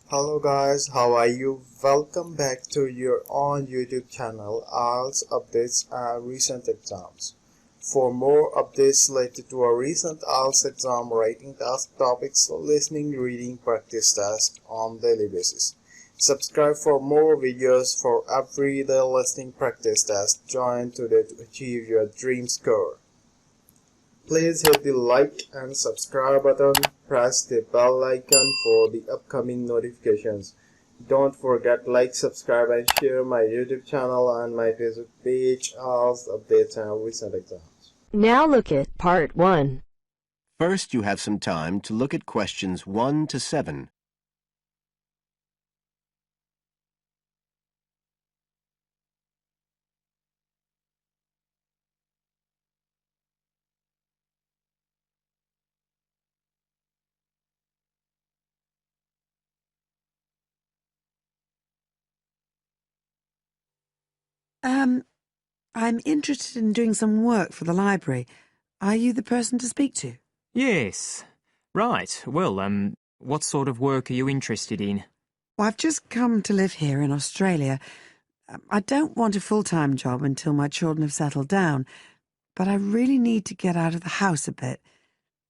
Hello guys, how are you? Welcome back to your own YouTube channel, IELTS Updates and Recent Exams. For more updates related to our recent IELTS exam writing task topics, listening, reading, practice test on daily basis. Subscribe for more videos for everyday listening practice test. Join today to achieve your dream score. Please hit the like and subscribe button, press the bell icon for the upcoming notifications. Don't forget like, subscribe and share my YouTube channel and my Facebook page, IELTS Updates and Recent Exams. Now look at Part 1. First, you have some time to look at questions 1 to 7. I'm interested in doing some work for the library. Are you the person to speak to? Yes. Right. Well, what sort of work are you interested in? Well, I've just come to live here in Australia. I don't want a full-time job until my children have settled down, but I really need to get out of the house a bit.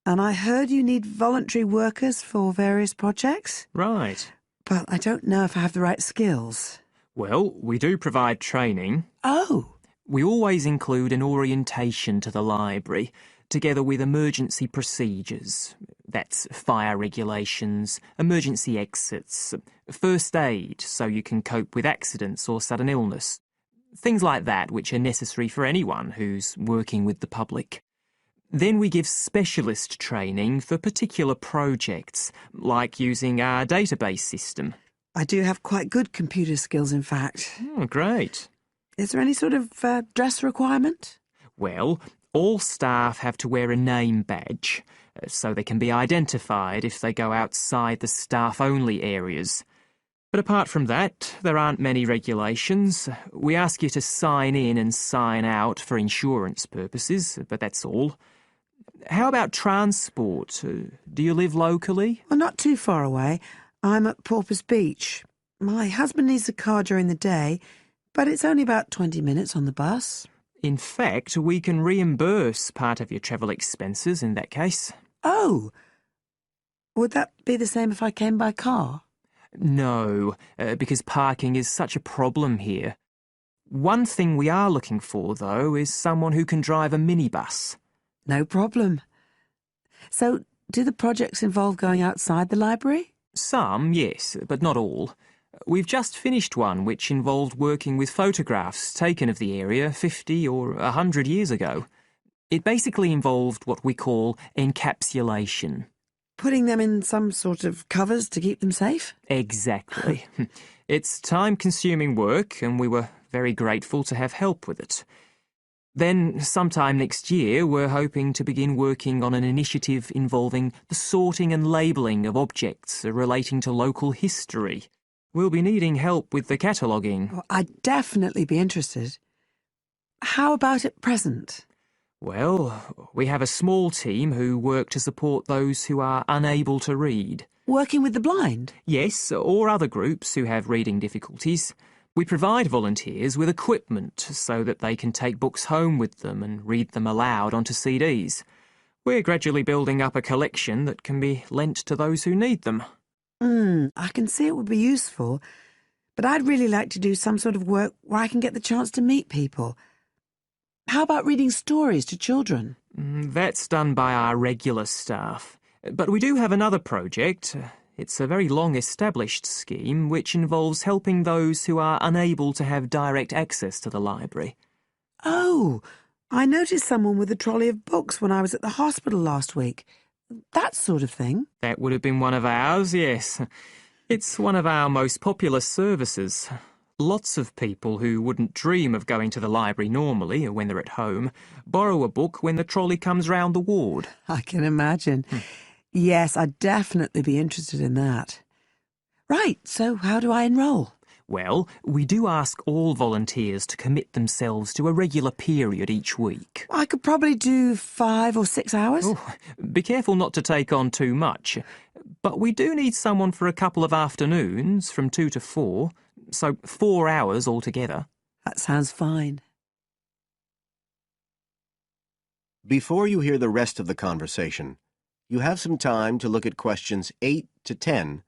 And I heard you need voluntary workers for various projects. Right. But I don't know if I have the right skills. Well, we do provide training. Oh! We always include an orientation to the library, together with emergency procedures. That's fire regulations, emergency exits, first aid so you can cope with accidents or sudden illness. Things like that which are necessary for anyone who's working with the public. Then we give specialist training for particular projects, like using our database system. I do have quite good computer skills, in fact. Oh, great. Is there any sort of dress requirement? Well, all staff have to wear a name badge, so they can be identified if they go outside the staff-only areas. But apart from that, there aren't many regulations. We ask you to sign in and sign out for insurance purposes, but that's all. How about transport? Do you live locally? Well, not too far away. I'm at Porpoise Beach. My husband needs a car during the day, but it's only about 20 minutes on the bus. In fact, we can reimburse part of your travel expenses in that case. Oh! Would that be the same if I came by car? No, because parking is such a problem here. One thing we are looking for, though, is someone who can drive a minibus. No problem. So, do the projects involve going outside the library? Some, yes, but not all. We've just finished one which involved working with photographs taken of the area 50 or 100 years ago. It basically involved what we call encapsulation. Putting them in some sort of covers to keep them safe? Exactly. It's time-consuming work, and we were very grateful to have help with it. Then, sometime next year, we're hoping to begin working on an initiative involving the sorting and labelling of objects relating to local history. We'll be needing help with the cataloguing. Well, I'd definitely be interested. How about at present? Well, we have a small team who work to support those who are unable to read. Working with the blind? Yes, or other groups who have reading difficulties. We provide volunteers with equipment so that they can take books home with them and read them aloud onto CDs. We're gradually building up a collection that can be lent to those who need them. I can see it would be useful, but I'd really like to do some sort of work where I can get the chance to meet people. How about reading stories to children? That's done by our regular staff. But we do have another project. It's a very long-established scheme which involves helping those who are unable to have direct access to the library. Oh, I noticed someone with a trolley of books when I was at the hospital last week. That sort of thing. That would have been one of ours, yes. It's one of our most popular services. Lots of people who wouldn't dream of going to the library normally, when they're at home, borrow a book when the trolley comes round the ward. I can imagine. Yes, I'd definitely be interested in that. Right, so how do I enrol? Well, we do ask all volunteers to commit themselves to a regular period each week. I could probably do 5 or 6 hours. Oh, be careful not to take on too much. But we do need someone for a couple of afternoons, from 2 to 4, so 4 hours altogether. That sounds fine. Before you hear the rest of the conversation, you have some time to look at questions 8 to 10.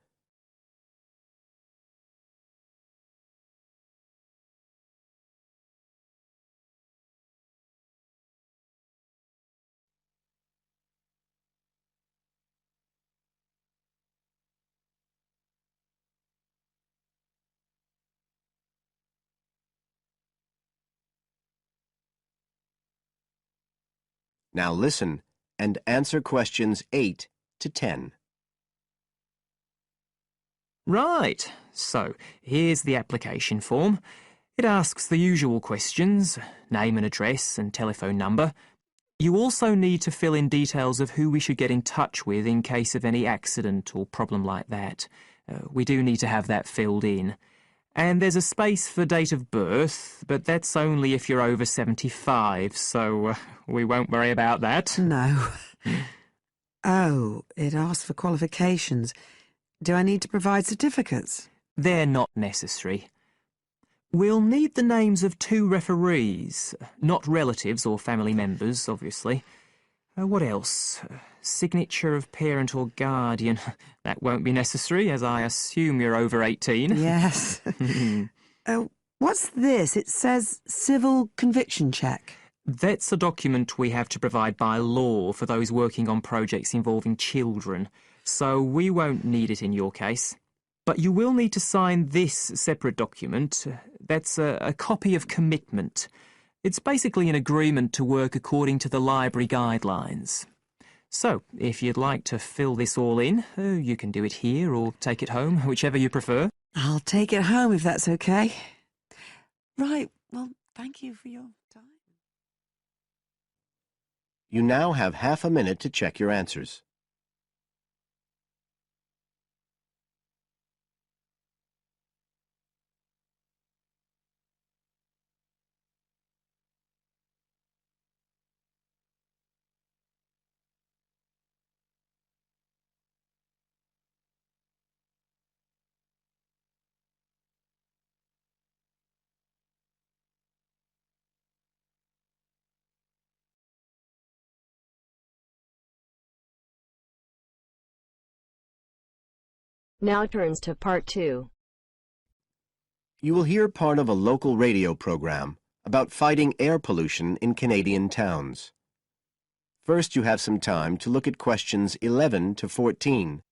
Now listen and answer questions 8 to 10. Right, so here's the application form. It asks the usual questions, name and address and telephone number. You also need to fill in details of who we should get in touch with in case of any accident or problem like that. We do need to have that filled in. And there's a space for date of birth, but that's only if you're over 75, so we won't worry about that. No. Oh, it asks for qualifications. Do I need to provide certificates? They're not necessary. We'll need the names of 2 referees, not relatives or family members, obviously. What else? Signature of parent or guardian. That won't be necessary, as I assume you're over 18. Yes. What's this? It says civil conviction check. That's a document we have to provide by law for those working on projects involving children, so we won't need it in your case. But you will need to sign this separate document. That's a copy of commitment. It's basically an agreement to work according to the library guidelines. So, if you'd like to fill this all in, you can do it here or take it home, whichever you prefer. I'll take it home if that's okay. Right, well, thank you for your time. You now have half a minute to check your answers. Now turns to part 2. You will hear part of a local radio program about fighting air pollution in Canadian towns. First, you have some time to look at questions 11 to 14.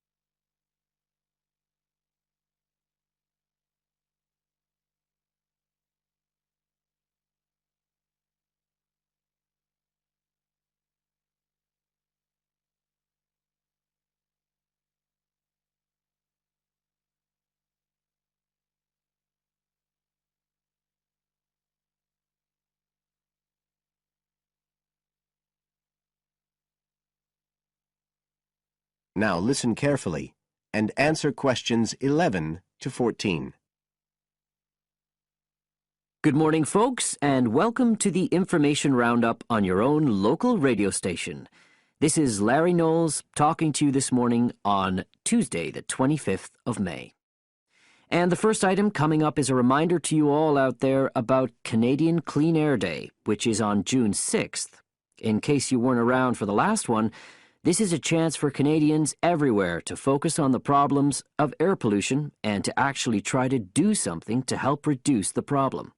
Now listen carefully and answer questions 11 to 14. Good morning, folks, and welcome to the information roundup on your own local radio station. This is Larry Knowles talking to you this morning on Tuesday, the 25th of May. And the first item coming up is a reminder to you all out there about Canadian Clean Air Day, which is on June 6th. In case you weren't around for the last one, this is a chance for Canadians everywhere to focus on the problems of air pollution and to actually try to do something to help reduce the problem.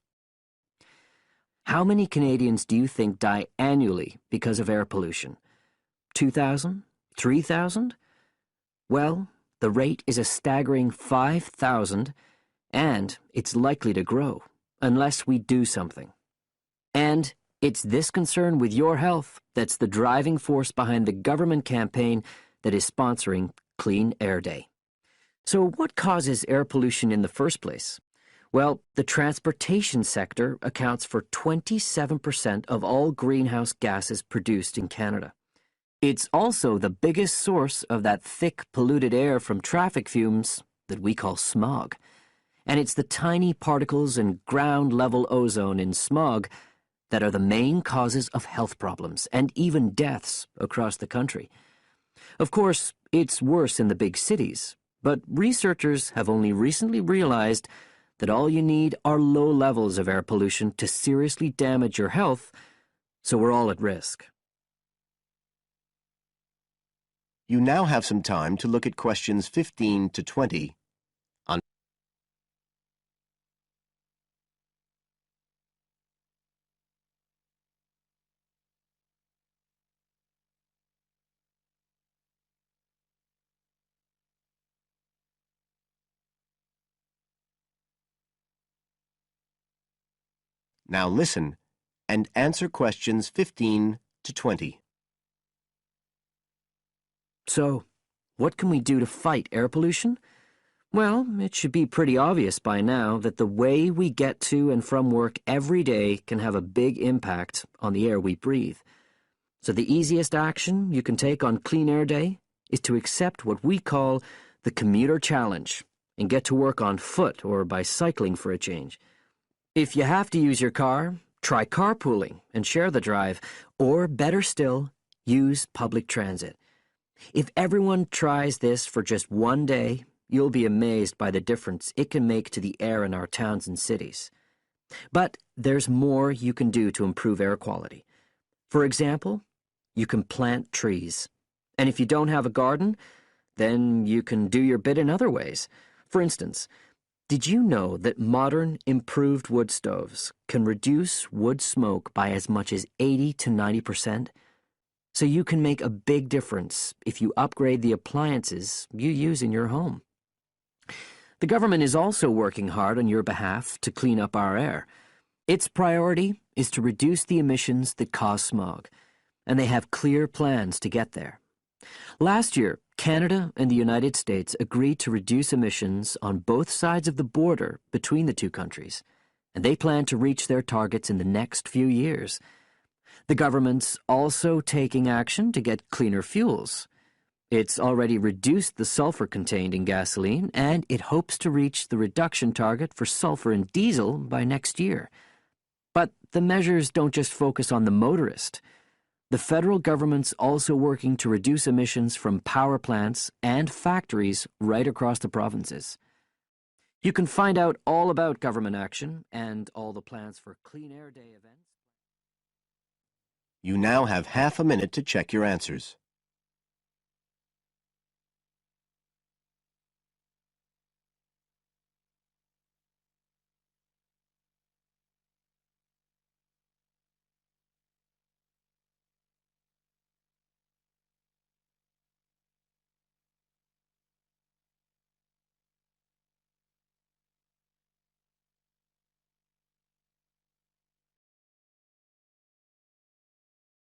How many Canadians do you think die annually because of air pollution? 2,000? 3,000? Well, the rate is a staggering 5,000, and it's likely to grow unless we do something. And it's this concern with your health that's the driving force behind the government campaign that is sponsoring Clean Air Day. So what causes air pollution in the first place? Well, the transportation sector accounts for 27% of all greenhouse gases produced in Canada. It's also the biggest source of that thick, polluted air from traffic fumes that we call smog. And it's the tiny particles and ground-level ozone in smog that are the main causes of health problems and even deaths across the country. Of course, it's worse in the big cities, but researchers have only recently realized that all you need are low levels of air pollution to seriously damage your health, so we're all at risk. You now have some time to look at questions 15 to 20 on Now listen and answer questions 15 to 20. So, what can we do to fight air pollution? Well, it should be pretty obvious by now that the way we get to and from work every day can have a big impact on the air we breathe. So the easiest action you can take on Clean Air Day is to accept what we call the commuter challenge and get to work on foot or by cycling for a change. If you have to use your car, try carpooling and share the drive, or better still, use public transit. If everyone tries this for just one day, you'll be amazed by the difference it can make to the air in our towns and cities. But there's more you can do to improve air quality. For example, you can plant trees. And if you don't have a garden, then you can do your bit in other ways. For instance, did you know that modern, improved wood stoves can reduce wood smoke by as much as 80 to 90%? So you can make a big difference if you upgrade the appliances you use in your home. The government is also working hard on your behalf to clean up our air. Its priority is to reduce the emissions that cause smog, and they have clear plans to get there. Last year, Canada and the United States agreed to reduce emissions on both sides of the border between the two countries, and they plan to reach their targets in the next few years. The government's also taking action to get cleaner fuels. It's already reduced the sulfur contained in gasoline, and it hopes to reach the reduction target for sulfur in diesel by next year. But the measures don't just focus on the motorist. The federal government's also working to reduce emissions from power plants and factories right across the provinces. You can find out all about government action and all the plans for Clean Air Day events. You now have half a minute to check your answers.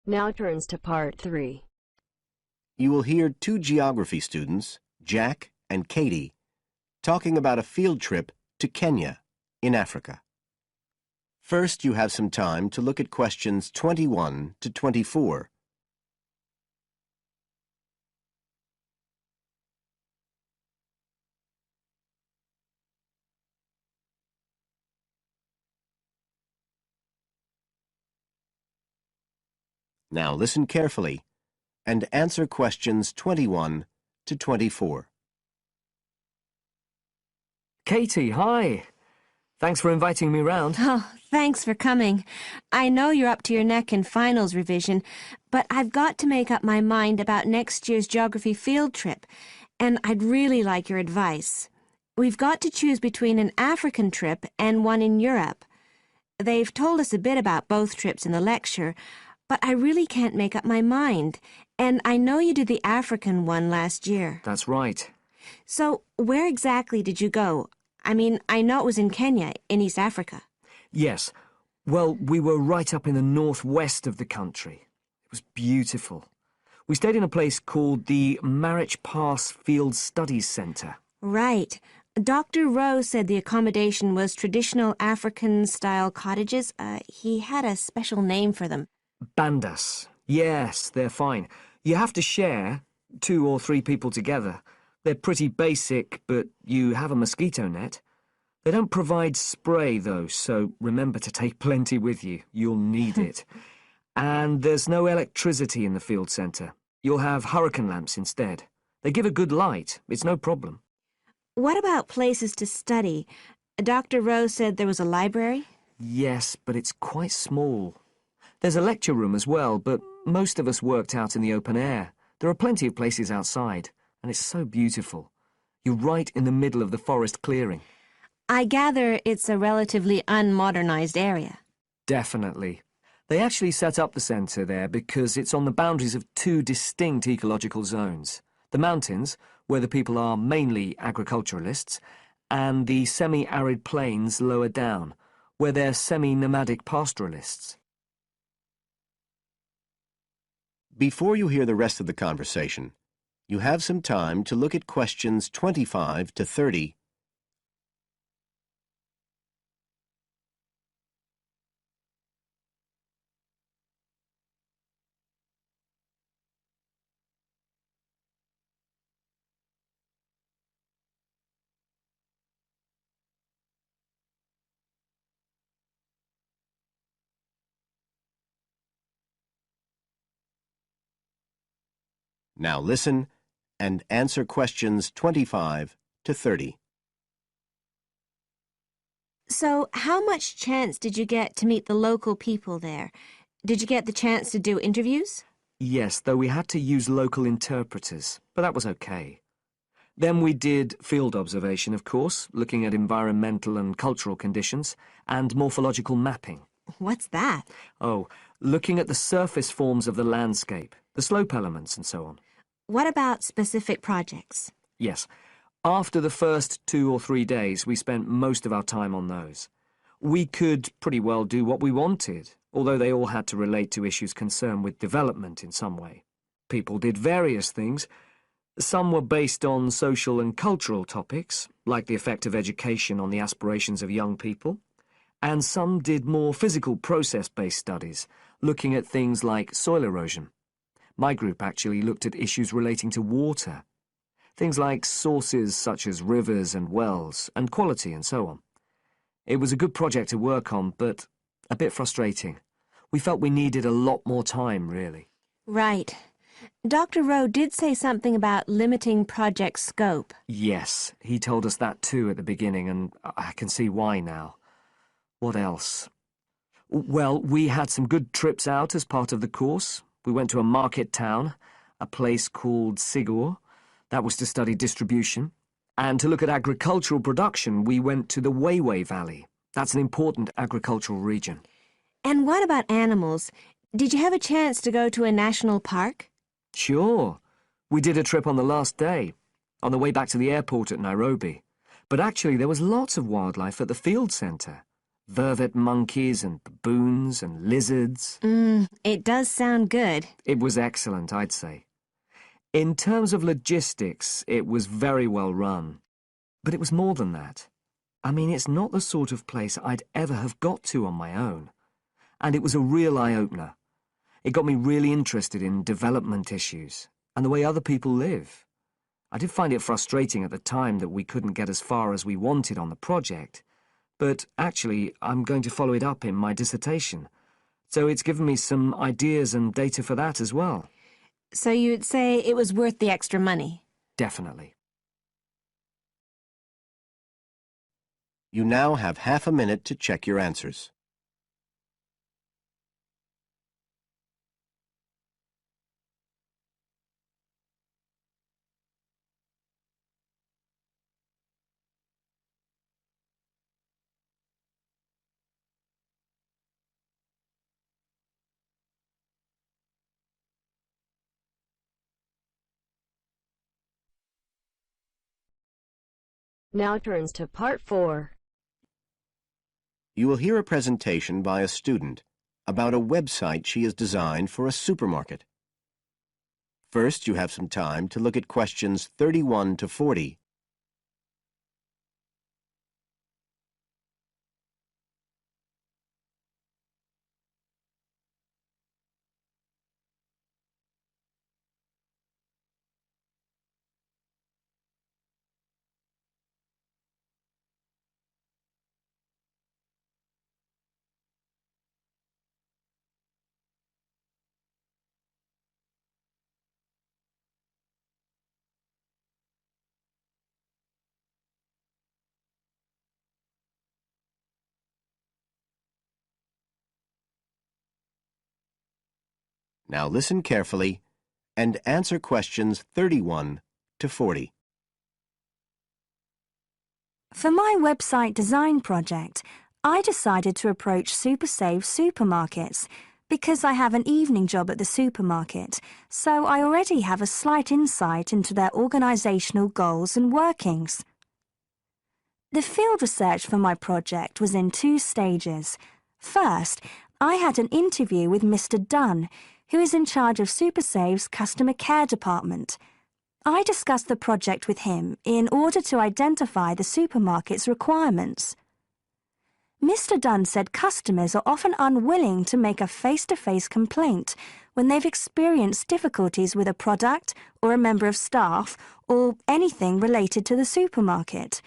Now turns to part 3. You will hear two geography students, Jack and Katie, talking about a field trip to Kenya in Africa. First, you have some time to look at questions 21 to 24. Now listen carefully and answer questions 21 to 24. Katie, hi. Thanks for inviting me round. Oh, thanks for coming. I know you're up to your neck in finals revision, but I've got to make up my mind about next year's geography field trip, and I'd really like your advice. We've got to choose between an African trip and one in Europe. They've told us a bit about both trips in the lecture, but I really can't make up my mind, and I know you did the African one last year. That's right. So, where exactly did you go? I mean, I know it was in Kenya, in East Africa. Yes. Well, we were right up in the northwest of the country. It was beautiful. We stayed in a place called the Marich Pass Field Studies Centre. Right. Dr. Rowe said the accommodation was traditional African-style cottages. He had a special name for them. Bandas. Yes, they're fine. You have to share, 2 or 3 people together. They're pretty basic, but you have a mosquito net. They don't provide spray, though, so remember to take plenty with you. You'll need it. And there's no electricity in the field centre. You'll have hurricane lamps instead. They give a good light. It's no problem. What about places to study? Dr. Rowe said there was a library? Yes, but it's quite small. There's a lecture room as well, but most of us worked out in the open air. There are plenty of places outside, and it's so beautiful. You're right in the middle of the forest clearing. I gather it's a relatively unmodernized area. Definitely. They actually set up the centre there because it's on the boundaries of two distinct ecological zones. The mountains, where the people are mainly agriculturalists, and the semi-arid plains lower down, where they're semi-nomadic pastoralists. Before you hear the rest of the conversation, you have some time to look at questions 25 to 30. Now listen and answer questions 25 to 30. So, how much chance did you get to meet the local people there? Did you get the chance to do interviews? Yes, though we had to use local interpreters, but that was okay. Then we did field observation, of course, looking at environmental and cultural conditions, and morphological mapping. What's that? Oh, looking at the surface forms of the landscape, the slope elements and so on. What about specific projects? Yes. After the first 2 or 3 days, we spent most of our time on those. We could pretty well do what we wanted, although they all had to relate to issues concerned with development in some way. People did various things. Some were based on social and cultural topics, like the effect of education on the aspirations of young people, and some did more physical process-based studies, looking at things like soil erosion. My group actually looked at issues relating to water, things like sources such as rivers and wells, and quality and so on. It was a good project to work on, but a bit frustrating. We felt we needed a lot more time, really. Right. Dr. Rowe did say something about limiting project scope. Yes, he told us that too at the beginning, and I can see why now. What else? Well, we had some good trips out as part of the course. We went to a market town, a place called Sigur. That was to study distribution. And to look at agricultural production, we went to the Weiwei Valley. That's an important agricultural region. And what about animals? Did you have a chance to go to a national park? Sure. We did a trip on the last day, on the way back to the airport at Nairobi. But actually there was lots of wildlife at the field centre. Vervet monkeys and baboons and lizards. It does sound good. It was excellent, I'd say. In terms of logistics, it was very well run. But it was more than that. I mean, it's not the sort of place I'd ever have got to on my own. And it was a real eye-opener. It got me really interested in development issues and the way other people live. I did find it frustrating at the time that we couldn't get as far as we wanted on the project, but actually I'm going to follow it up in my dissertation, so it's given me some ideas and data for that as well. So you'd say it was worth the extra money? Definitely. You now have half a minute to check your answers. Now turns to Part 4. You will hear a presentation by a student about a website she has designed for a supermarket. First, you have some time to look at questions 31 to 40. Now listen carefully and answer questions 31 to 40. For my website design project, I decided to approach SuperSave supermarkets because I have an evening job at the supermarket, so I already have a slight insight into their organisational goals and workings. The field research for my project was in 2 stages. First, I had an interview with Mr. Dunn, who is in charge of SuperSave's customer care department. I discussed the project with him in order to identify the supermarket's requirements. Mr. Dunn said customers are often unwilling to make a face-to-face complaint when they've experienced difficulties with a product or a member of staff or anything related to the supermarket.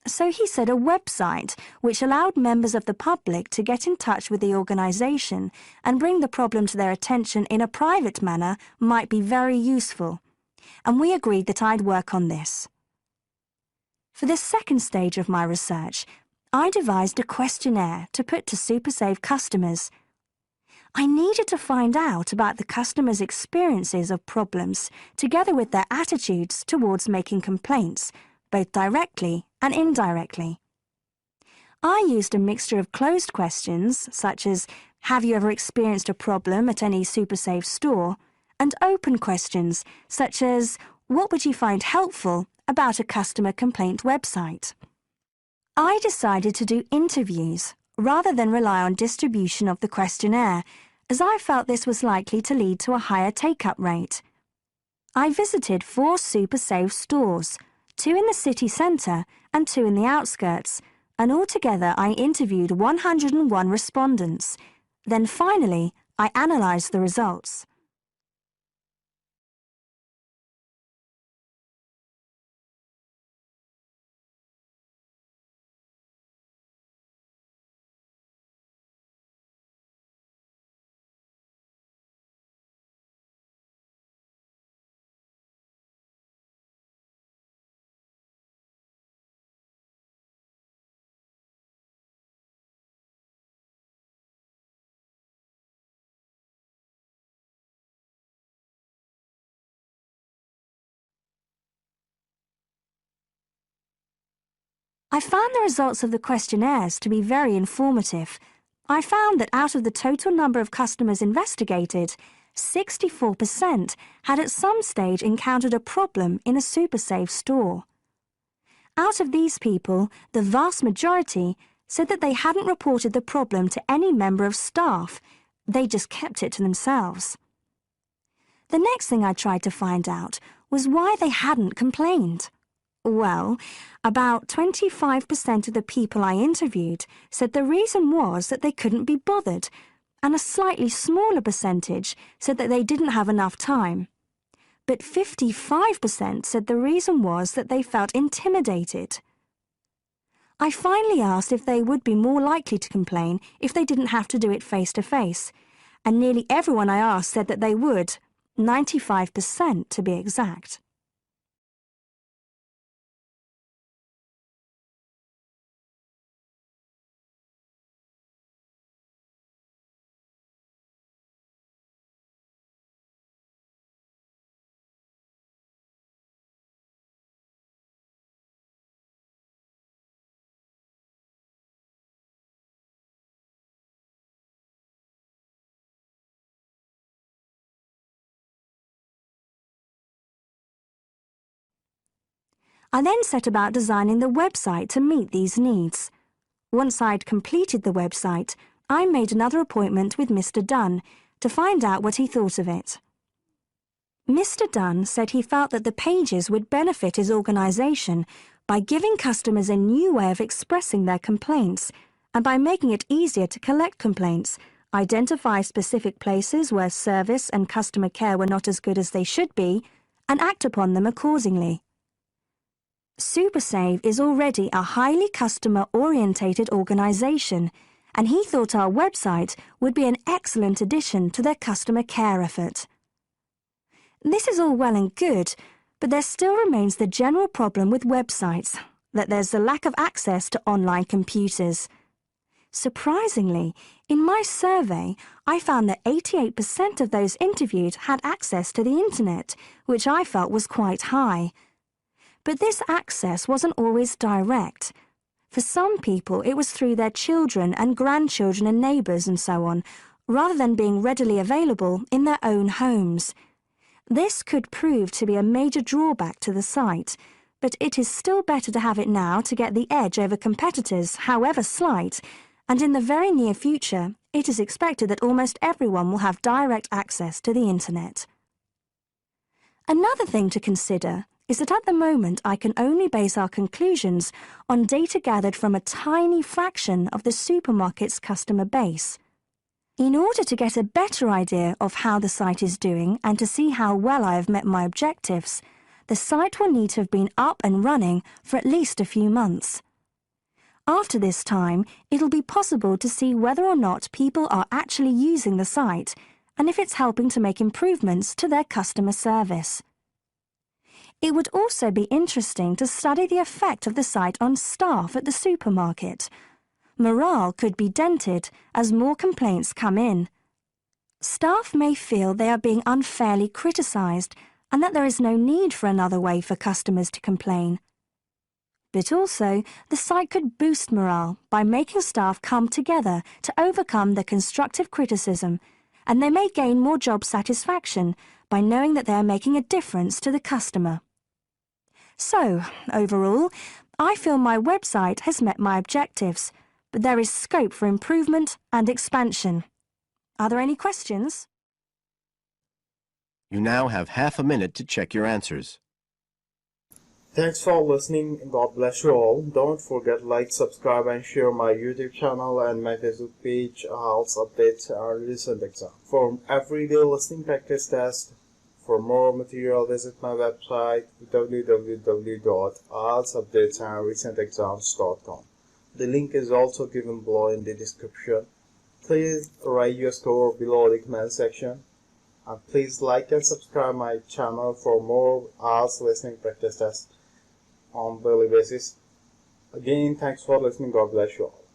So he said a website which allowed members of the public to get in touch with the organisation and bring the problem to their attention in a private manner might be very useful, and we agreed that I'd work on this. For the second stage of my research, I devised a questionnaire to put to SuperSave customers. I needed to find out about the customers' experiences of problems together with their attitudes towards making complaints, both directly and indirectly. I used a mixture of closed questions, such as, have you ever experienced a problem at any SuperSave store, and open questions, such as, what would you find helpful about a customer complaint website? I decided to do interviews rather than rely on distribution of the questionnaire, as I felt this was likely to lead to a higher take-up rate. I visited 4 SuperSave stores, 2 in the city centre and 2 in the outskirts, and altogether I interviewed 101 respondents. Then finally, I analysed the results. I found the results of the questionnaires to be very informative. I found that out of the total number of customers investigated, 64% had at some stage encountered a problem in a SuperSave store. Out of these people, the vast majority said that they hadn't reported the problem to any member of staff. They just kept it to themselves. The next thing I tried to find out was why they hadn't complained. Well, about 25% of the people I interviewed said the reason was that they couldn't be bothered, and a slightly smaller percentage said that they didn't have enough time. But 55% said the reason was that they felt intimidated. I finally asked if they would be more likely to complain if they didn't have to do it face-to-face, and nearly everyone I asked said that they would, 95% to be exact. I then set about designing the website to meet these needs. Once I'd completed the website, I made another appointment with Mr. Dunn to find out what he thought of it. Mr. Dunn said he felt that the pages would benefit his organisation by giving customers a new way of expressing their complaints and by making it easier to collect complaints, identify specific places where service and customer care were not as good as they should be, and act upon them accordingly. SuperSave is already a highly customer-orientated organisation, and he thought our website would be an excellent addition to their customer care effort. This is all well and good, but there still remains the general problem with websites, that there's a lack of access to online computers. Surprisingly, in my survey, I found that 88% of those interviewed had access to the internet, which I felt was quite high. But this access wasn't always direct. For some people, it was through their children and grandchildren and neighbours and so on, rather than being readily available in their own homes. This could prove to be a major drawback to the site, but it is still better to have it now to get the edge over competitors, however slight, and in the very near future, it is expected that almost everyone will have direct access to the internet. Another thing to consider is that at the moment I can only base our conclusions on data gathered from a tiny fraction of the supermarket's customer base. In order to get a better idea of how the site is doing and to see how well I have met my objectives, the site will need to have been up and running for at least a few months. After this time, it'll be possible to see whether or not people are actually using the site and if it's helping to make improvements to their customer service. It would also be interesting to study the effect of the site on staff at the supermarket. Morale could be dented as more complaints come in. Staff may feel they are being unfairly criticised and that there is no need for another way for customers to complain. But also, the site could boost morale by making staff come together to overcome the constructive criticism, and they may gain more job satisfaction by knowing that they are making a difference to the customer. So, overall, I feel my website has met my objectives, but there is scope for improvement and expansion. Are there any questions? You now have half a minute to check your answers. Thanks for listening. God bless you all. Don't forget like, subscribe and share my YouTube channel and my Facebook page, IELTS Update Recent Exam. For everyday listening practice test, for more material visit my website www.ieltsupdatesandrecentexams.com. The link is also given below in the description. Please write your score below the comment section. And please like and subscribe my channel for more IELTS listening practice tests on daily basis. Again, thanks for listening. God bless you all.